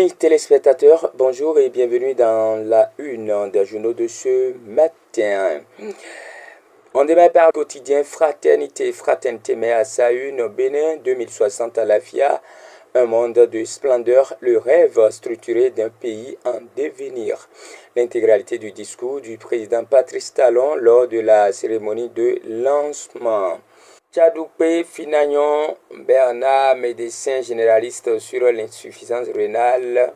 Amis téléspectateurs, bonjour et bienvenue dans la une des journaux de ce matin. On démarre par le quotidien Fraternité met à sa une Bénin 2060 à la FIA, un monde de splendeur, le rêve structuré d'un pays en devenir. L'intégralité du discours du président Patrice Talon lors de la cérémonie de lancement. Tchadoupé Finagnon Bernard, médecin généraliste sur l'insuffisance rénale.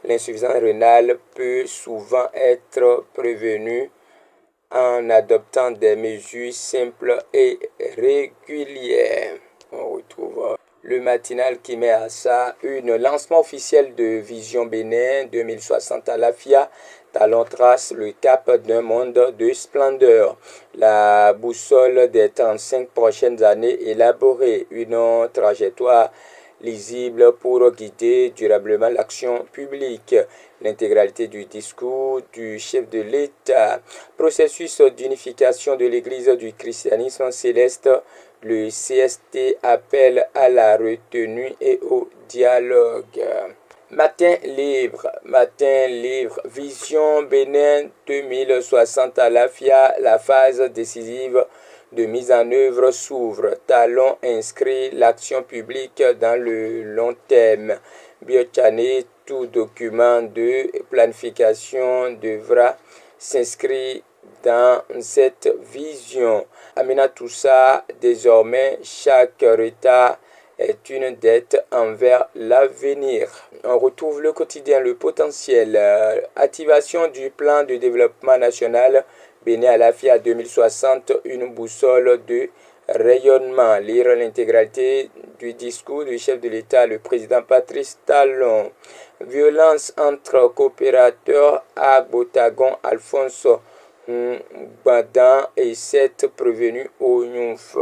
L'insuffisance rénale peut souvent être prévenue en adoptant des mesures simples et régulières. On retrouve le matinal qui met à ça une lancement officiel de Vision Bénin 2060 à la FIA. Talon trace le cap d'un monde de splendeur. La boussole des 35 prochaines années élaborée, une trajectoire lisible pour guider durablement l'action publique. L'intégralité du discours du chef de l'État. Processus d'unification de l'Église du christianisme céleste. Le CST appelle à la retenue et au dialogue. Matin libre, Vision Bénin 2060 à la FIA, la phase décisive de mise en œuvre s'ouvre. Talon inscrit l'action publique dans le long terme. Biochané, tout document de planification devra s'inscrire dans cette vision. Amina Toussa, désormais, chaque retard est une dette envers l'avenir. On retrouve le quotidien, le potentiel. Activation du plan de développement national Bénin à la FIA 2060, une boussole de rayonnement. Lire l'intégralité du discours du chef de l'État, le président Patrice Talon. Violence entre coopérateurs à Botagon, Alphonse Badan et 7 prévenus au Nyouf.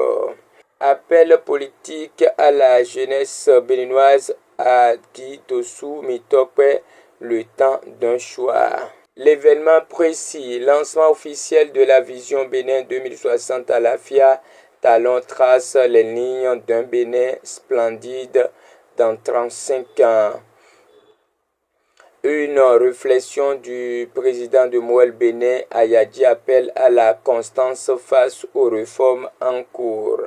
Appel politique à la jeunesse béninoise à Guy Dossou Mitokwe, le temps d'un choix. L'événement précis, lancement officiel de la Vision Bénin 2060 à la FIA, Talon trace les lignes d'un Bénin splendide dans 35 ans. Une réflexion du président de Moël Bénin, Ayadji, appelle à la constance face aux réformes en cours.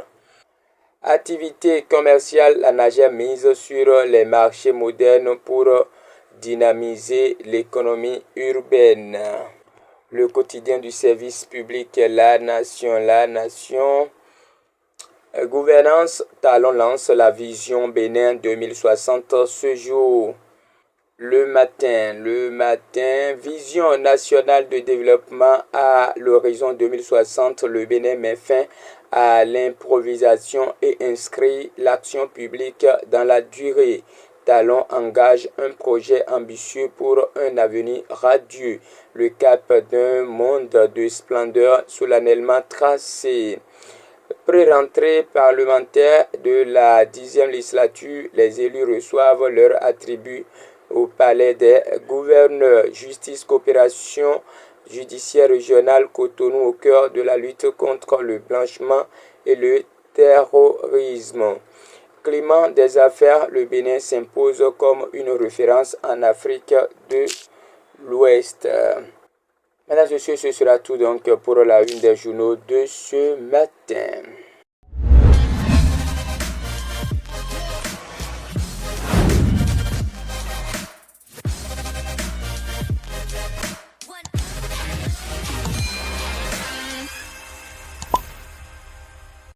Activité commerciale, la Niger mise sur les marchés modernes pour dynamiser l'économie urbaine. Le quotidien du service public, la nation. Gouvernance, Talon lance la Vision Bénin 2060 ce jour. Le matin, Vision nationale de développement à l'horizon 2060, le Bénin met fin à l'improvisation et inscrit l'action publique dans la durée. Talon engage un projet ambitieux pour un avenir radieux, le cap d'un monde de splendeur solennellement tracé. Pré-rentrée parlementaire de la 10e législature, les élus reçoivent leurs attributs au palais des gouverneurs. Justice, coopération judiciaire régionale, Cotonou au cœur de la lutte contre le blanchiment et le terrorisme. Climat des affaires, le Bénin s'impose comme une référence en Afrique de l'Ouest. Mesdames et messieurs, ce sera tout donc pour la une des journaux de ce matin.